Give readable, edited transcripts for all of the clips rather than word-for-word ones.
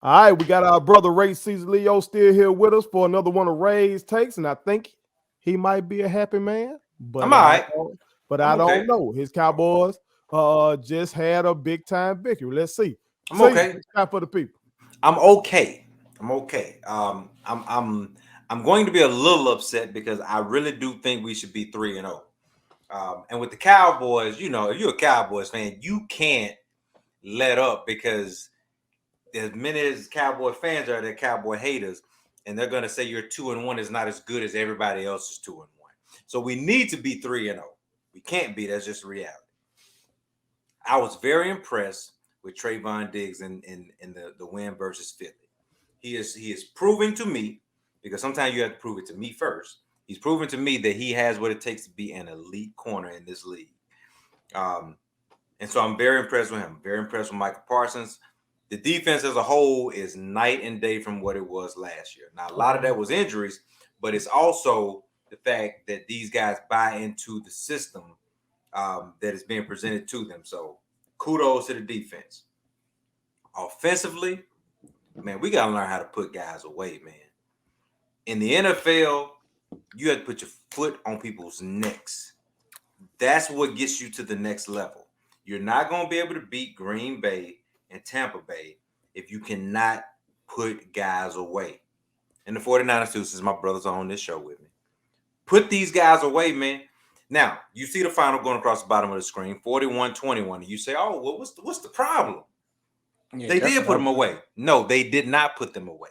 All right, we got our brother Ray Caesar Leo still here with us for another one of Ray's takes, and I think he might be a happy man, I'm all right. but I'm I don't okay. know. His Cowboys just had a big time victory. Let's see. I'm Caesar, okay. it's time for the people. I'm okay. I'm okay. I'm going to be a little upset because I really do think we should be 3-0. And with the Cowboys, if you're a Cowboys fan, you can't let up because as many as Cowboy fans are, they're Cowboy haters, and they're going to say your 2-1 is not as good as everybody else's 2-1. So we need to be 3-0. We can't be. That's just reality. I was very impressed with Trayvon Diggs in the win versus Philly. He is proving to me, because sometimes you have to prove it to me first. He's proven to me that he has what it takes to be an elite corner in this league. Um, and so I'm very impressed with him. Very impressed with Michael Parsons. The defense as a whole is night and day from what it was last year. Now, a lot of that was injuries, but it's also the fact that these guys buy into the system that is being presented to them. So kudos to the defense. Offensively, man, we got to learn how to put guys away, man. In the NFL, you have to put your foot on people's necks. That's what gets you to the next level. You're not going to be able to beat Green Bay and Tampa Bay if you cannot put guys away. And the 49ers, too, since my brothers are on this show with me. Put these guys away, man. Now, you see the final going across the bottom of the screen, 41-21. And you say, oh, well, what's the problem? Yeah, They that's did what put I them was away. No, they did not put them away.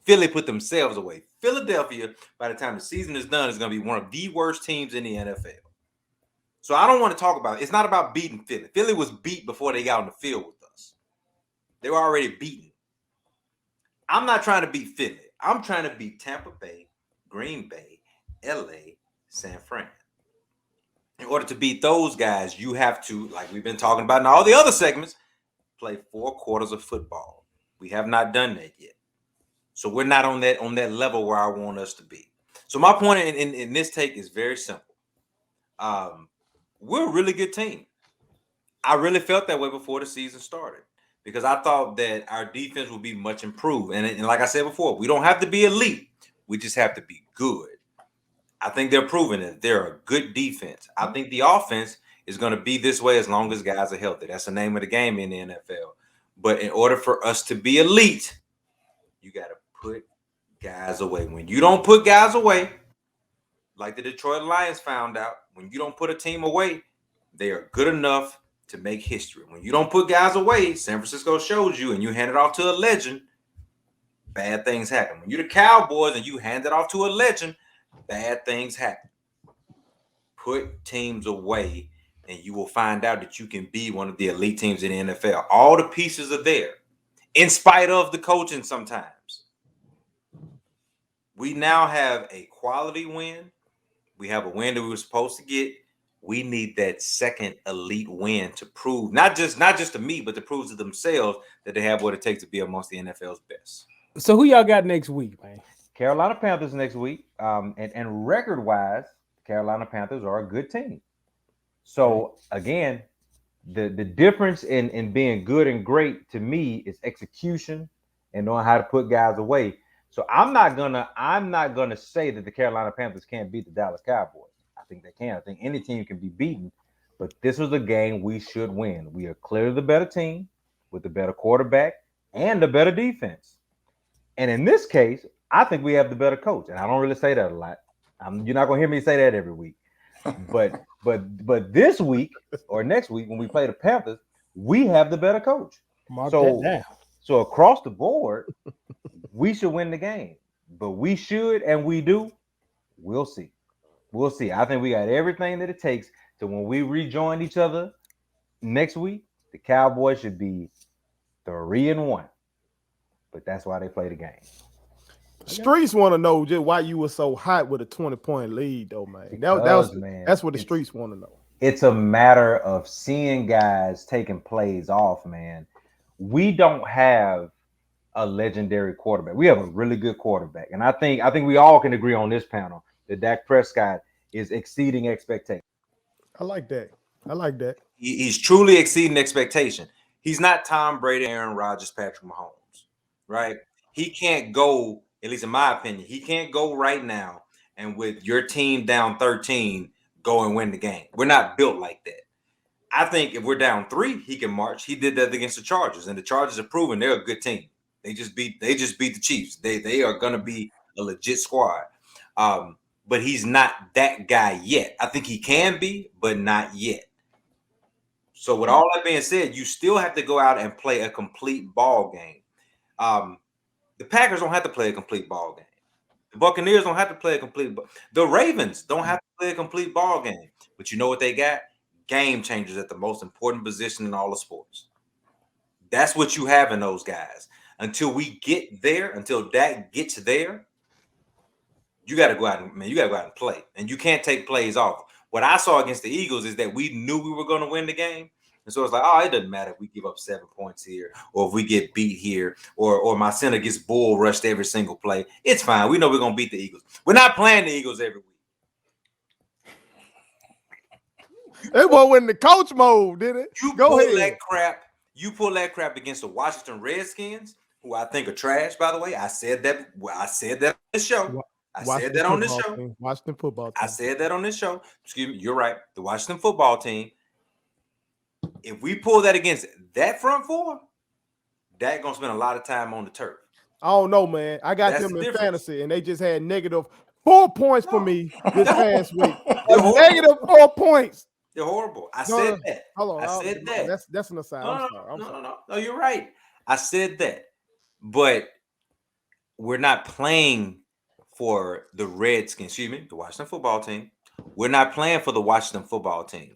Philly put themselves away. Philadelphia, by the time the season is done, is going to be one of the worst teams in the NFL. So I don't want to talk about it. It's not about beating Philly. Philly was beat before they got on the field with us. They were already beaten. I'm not trying to beat Philly. I'm trying to beat Tampa Bay, Green Bay, LA, San Fran. In order to beat those guys, you have to, like we've been talking about in all the other segments, play 4 quarters of football. We have not done that yet. So we're not on that level where I want us to be. So my point in this take is very simple. We're a really good team. I really felt that way before the season started because I thought that our defense would be much improved. And like I said before, we don't have to be elite. We just have to be good. I think they're proving it. They're a good defense. I think the offense is going to be this way as long as guys are healthy. That's the name of the game in the NFL. But in order for us to be elite, you got to put guys away. When you don't put guys away, like the Detroit Lions found out, when you don't put a team away, they are good enough to make history. When you don't put guys away, San Francisco shows you and you hand it off to a legend, bad things happen. When you're the Cowboys and you hand it off to a legend, bad things happen. Put teams away and you will find out that you can be one of the elite teams in the NFL. All the pieces are there, in spite of the coaching sometimes. We now have a quality win. We have a win that we were supposed to get. We need that second elite win to prove not just to me, but to prove to themselves that they have what it takes to be amongst the NFL's best. So who y'all got next week, man? Carolina Panthers next week. And record wise, Carolina Panthers are a good team. So again, the difference in being good and great to me is execution and knowing how to put guys away. So I'm not gonna say that the Carolina Panthers can't beat the Dallas Cowboys. I think they can. I think any team can be beaten, but this was a game we should win. We are clearly the better team with the better quarterback and the better defense. And in this case, I think we have the better coach. And I don't really say that a lot. You're not gonna hear me say that every week. But this week or next week when we play the Panthers, we have the better coach. Mark that So down. so across the board, we should win the game. But we should and we do. We'll see. We'll see. I think we got everything that it takes to when we rejoin each other next week, the Cowboys should be 3-1. But that's why they play the game. Streets want to know just why you were so hot with a 20-point lead, though, man. Because man, That's what the streets want to know. it's a matter of seeing guys taking plays off, man. We don't have a legendary quarterback. We have a really good quarterback. And I think we all can agree on this panel that Dak Prescott is exceeding expectations. I like that. I like that. He's truly exceeding expectation. He's not Tom Brady, Aaron Rodgers, Patrick Mahomes. right? He can't go, at least in my opinion, he can't go right now and with your team down 13, go and win the game. We're not built like that. I think if we're down 3, he can march. He did that against the Chargers, and the Chargers have proven they're a good team. They just beat the Chiefs. They are gonna be a legit squad. But he's not that guy yet. I think he can be, but not yet. So with all that being said, you still have to go out and play a complete ball game. The Packers don't have to play a complete ball game. The Buccaneers don't have to play a complete. The Ravens don't have to play a complete ball game. But you know what they got? Game changers at the most important position in all of sports. That's what you have in those guys. Until we get there, until Dak gets there, you got to go out and play. And you can't take plays off. What I saw against the Eagles is that we knew we were going to win the game. And so it's like, oh, it doesn't matter if we give up 7 points here or if we get beat here or my center gets bull rushed every single play. It's fine. We know we're going to beat the Eagles. We're not playing the Eagles every week. It was when the coach mode, did it? You Go pull ahead. that crap. You pull that crap against the Washington Redskins, who I think are trash, by the way. I said that on this show. Washington football team. I said that on this show. Excuse me. You're right. The Washington football team. If we pull that against that front four, Dak gonna spend a lot of time on the turf. I don't know, man. I got That's them the in difference. fantasy, and they just had negative 4 points for me this past week. They're horrible. Negative 4 points. They're horrible. I said that. Hold on. I said that. That's an aside. I'm sorry. No, you're right. I said that. But we're not playing for the Redskins, the Washington football team. We're not playing for the Washington football team.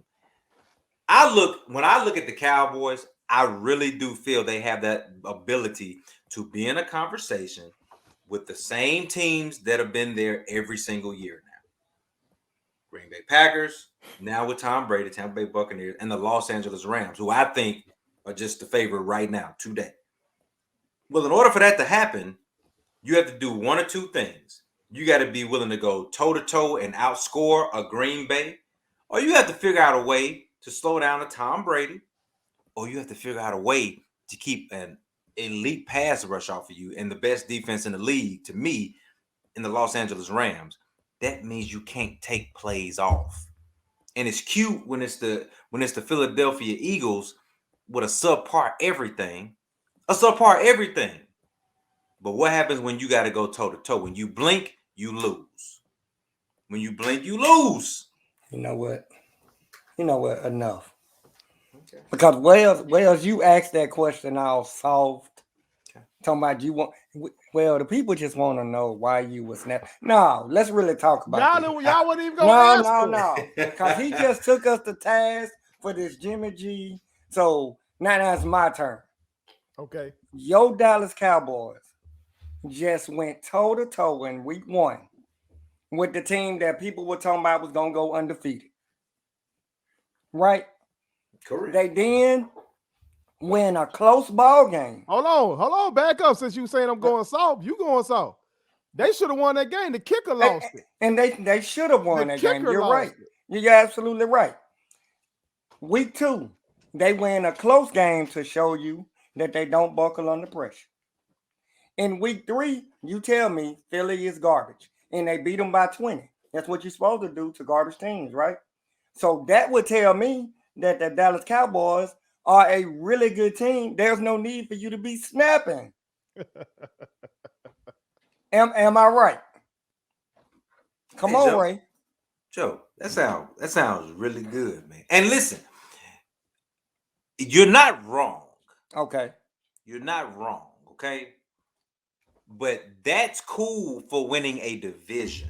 When I look at the Cowboys, I really do feel they have that ability to be in a conversation with the same teams that have been there every single year now. Green Bay Packers, now with Tom Brady, Tampa Bay Buccaneers, and the Los Angeles Rams, who I think are just the favorite right now, today. Well, in order for that to happen, you have to do one or two things. You got to be willing to go toe-to-toe and outscore a Green Bay, or you have to figure out a way to slow down a Tom Brady, or you have to figure out a way to keep an elite pass rush off of you and the best defense in the league, to me, in the Los Angeles Rams. That means you can't take plays off. And it's cute when it's the Philadelphia Eagles with a subpar everything. But what happens when you got to go toe-to-toe? When you blink, you lose. When you blink, you lose. You know what? Enough. Okay. Because Wells, you asked that question all soft. Okay. Talking about the people just want to know why you was snap. No, let's really talk about y'all wouldn't even go ask No. Because he just took us to task for this Jimmy G. So now it's my turn. Okay. Your Dallas Cowboys just went toe-to-toe in week 1 with the team that people were talking about was going to go undefeated. Right? Correct. They then win a close ball game. Hold on. Back up. Since you saying I'm going soft, you going soft. They should have won that game. The kicker lost it. And they should have won that game. You're right. It. You're absolutely right. Week 2, they win a close game to show you that they don't buckle under pressure. In week 3, you tell me Philly is garbage, and they beat them by 20. That's what you're supposed to do to garbage teams, right? So that would tell me that the Dallas Cowboys are a really good team. There's no need for you to be snapping. Am I right? Come on, Joe. Ray. Joe, that sounds really good, man. And listen, you're not wrong. Okay. You're not wrong, okay? But that's cool for winning a division.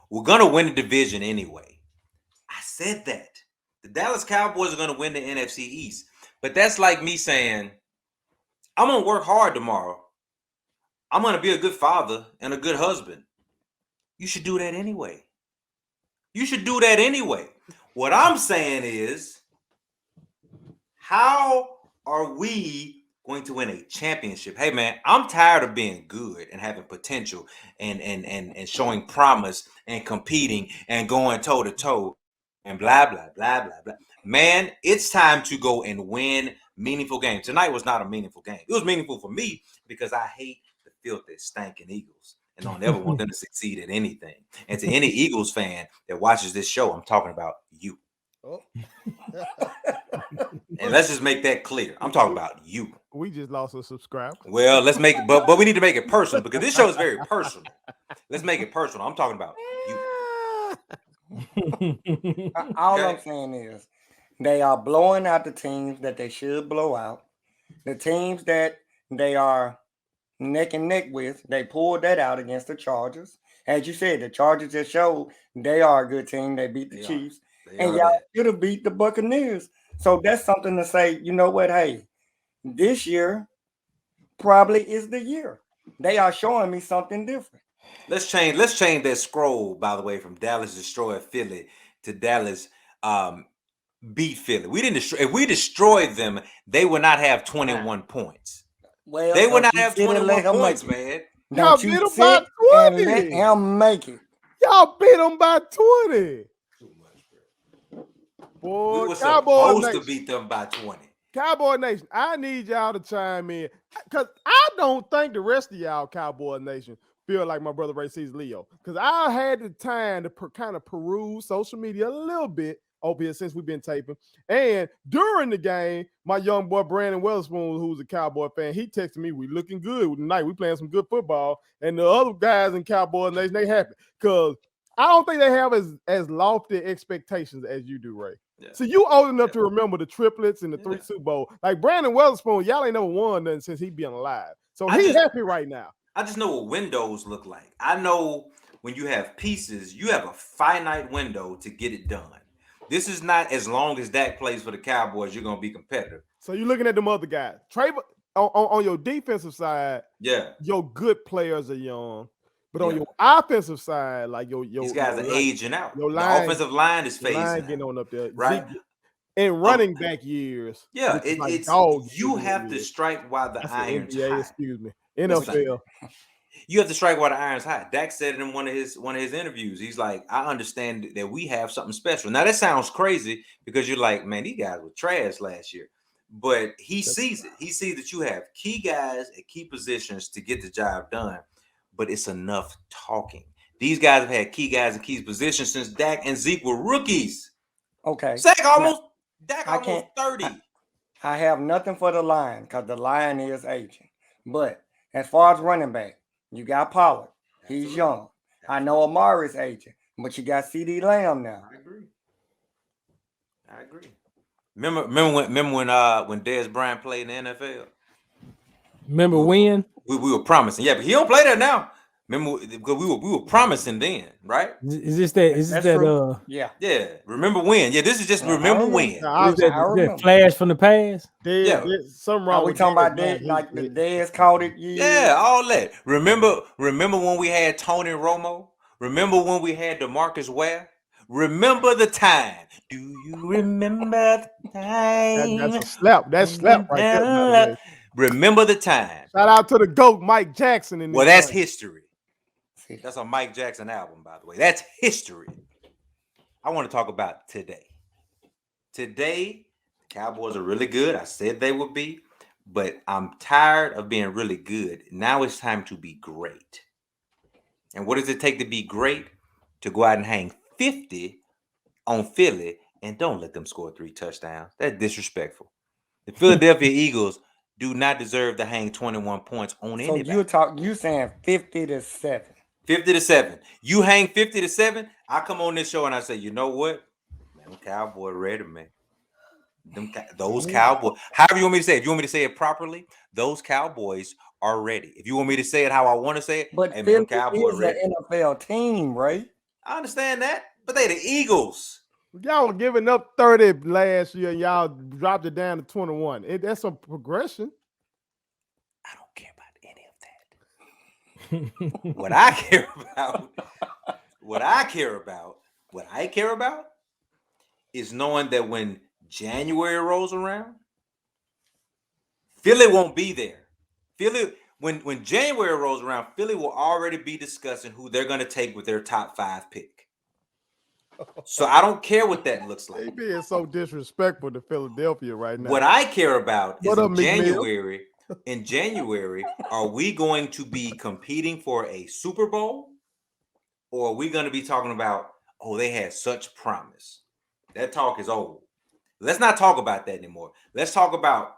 We're going to win a division anyway. I said that. The Dallas Cowboys are going to win the NFC East. But that's like me saying, I'm going to work hard tomorrow. I'm going to be a good father and a good husband. You should do that anyway. What I'm saying is, how are we going to win a championship? Hey, man, I'm tired of being good and having potential and showing promise and competing and going toe-to-toe and blah, blah, blah, blah, blah. Man, it's time to go and win meaningful game. Tonight was not a meaningful game. It was meaningful for me because I hate the filthy, stinking Eagles and don't ever want them to succeed at anything. And to any Eagles fan that watches this show, I'm talking about you. Oh. And let's just make that clear. I'm talking about you. We just lost a subscriber. Well, let's make it, but we need to make it personal because this show is very personal. Let's make it personal. I'm talking about you. All I'm saying is they are blowing out the teams that they should blow out. The teams that they are neck and neck with, they pulled that out against the Chargers. As you said, the Chargers just showed they are a good team. They beat the Chiefs. And y'all should have beat the Buccaneers. So that's something to say, you know what? Hey, this year probably is the year. They are showing me something different. Let's change that scroll, by the way, from Dallas destroyed Philly to Dallas beat Philly. We didn't destroy. If we destroyed them, they would not have 21 points. Well, They would not have 21 points, man. Y'all beat them by 20. Let him make it. Y'all beat them by 20. Too much, Boy, we were Cowboy supposed Nation. to beat them by 20. Cowboy Nation, I need y'all to chime in because I don't think the rest of y'all Cowboy Nation feel like my brother Ray sees Leo. Because I had the time to kind of peruse social media a little bit over here since we've been taping. And during the game, my young boy Brandon Weatherspoon, who's a Cowboy fan, he texted me, "We looking good tonight. We playing some good football." And the other guys in Cowboy Nation, they happy because I don't think they have as lofty expectations as you do, Ray. Yeah. So you old enough to remember the triplets and the 3 Super Bowl. Like Brandon Weatherspoon, y'all ain't never won nothing since he been alive. So he's happy right now. I just know what windows look like. I know when you have pieces, you have a finite window to get it done. This is not as long as Dak plays for the Cowboys, you're going to be competitive. So you're looking at them other guys. Trevor, on your defensive side, yeah, your good players are young. But on your offensive side, like your these guys are aging out. Your the offensive line is phasing out. Getting on up there, right? In running back years, yeah, it's dogs. You have to strike while the iron's NBA, hot. Excuse me, NFL. You have to strike while the iron's hot. Dak said it in one of his interviews. He's like, I understand that we have something special. Now that sounds crazy because you're like, man, these guys were trash last year. But he sees it. He sees that you have key guys at key positions to get the job done. But it's enough talking. These guys have had key guys in key positions since Dak and Zeke were rookies. Okay. Dak almost 30. I have nothing for the line because the line is aging. But as far as running back, you got Pollard. He's young. I know Amari's aging, but you got CD Lamb now. I agree. Remember when Dez Bryant played in the NFL? Remember when? We were promising. Yeah, but he don't play that now. Remember, because we were promising then, right? Is this that? Yeah. Remember when? Yeah, this is just remember when. Is that flash from the past? Something wrong. Are we talking about that? Like the Dez called it? Yeah, all that. Remember when we had Tony Romo? Remember when we had DeMarcus Ware? Remember the time. Do you remember the time? That's a slap. That's slap right there. Remember the time. Shout out to the GOAT, Mike Jackson. Well, that's history. That's a Mike Jackson album, by the way. That's history. I want to talk about today. Today, the Cowboys are really good. I said they would be, but I'm tired of being really good. Now it's time to be great. And what does it take to be great? To go out and hang 50 on Philly and don't let them score 3 touchdowns. That's disrespectful. The Philadelphia Eagles do not deserve to hang 21 points on anybody. So you saying 50-7. 50-7. You hang 50-7. I come on this show and I say, you know what? Man, Cowboy ready, man. Those Cowboys. However you want me to say it. If you want me to say it properly, those Cowboys are ready. If you want me to say it how I want to say it, but hey, Philly Cowboy is ready. an NFL team, right? I understand that, but they the Eagles. Y'all were giving up 30 last year, and y'all dropped it down to 21. That's a progression. I don't care about any of that. What I care about is knowing that when January rolls around, Philly won't be there. When January rolls around, Philly will already be discussing who they're going to take with their top 5 pick. So I don't care what that looks They like. being so disrespectful to Philadelphia right now. What I care about is What up, in McMill? January. In January, are we going to be competing for a Super Bowl? Or are we going to be talking about, oh, they had such promise? That talk is old. Let's not talk about that anymore. Let's talk about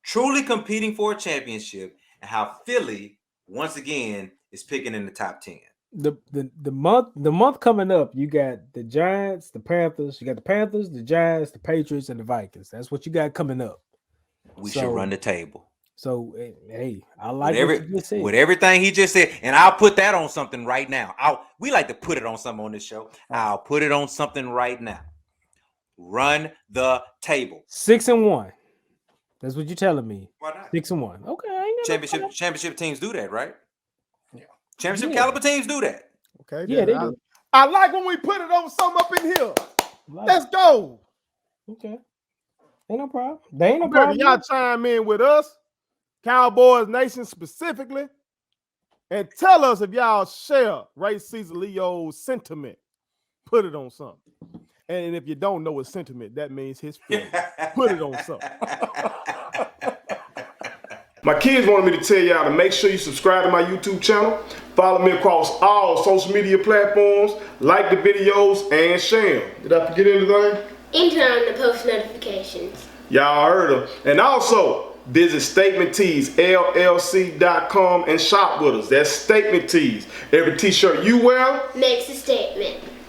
truly competing for a championship and how Philly, once again, is picking in the top 10. The month coming up, you got the Giants, the Panthers. You got the Panthers, the Giants, the Patriots, and the Vikings. That's what you got coming up. We should run the table. So hey, I like what you just said. With everything he just said, and I'll put that on something right now. We like to put it on something on this show. I'll put it on something right now. Run the table. 6-1. That's what you're telling me. Why not? 6-1. Okay, I ain't got no Championship teams do that, right? Yeah. Championship caliber teams do that. Okay. Yeah, they I, do. I like when we put it on something up in here. Let's go. Okay. Ain't no problem. They ain't no Better problem. y'all chime in with us, Cowboys Nation specifically, and tell us if y'all share Ray Cesar Leo's sentiment. Put it on something. And if you don't know his sentiment, that means his feelings. Put it on something. My kids wanted me to tell y'all to make sure you subscribe to my YouTube channel, follow me across all social media platforms, like the videos, and share them. Did I forget anything? And turn on the post notifications. Y'all heard them. And also, visit Statement Tees, LLC.com and shop with us. That's Statement Tees. Every t-shirt you wear Makes a statement.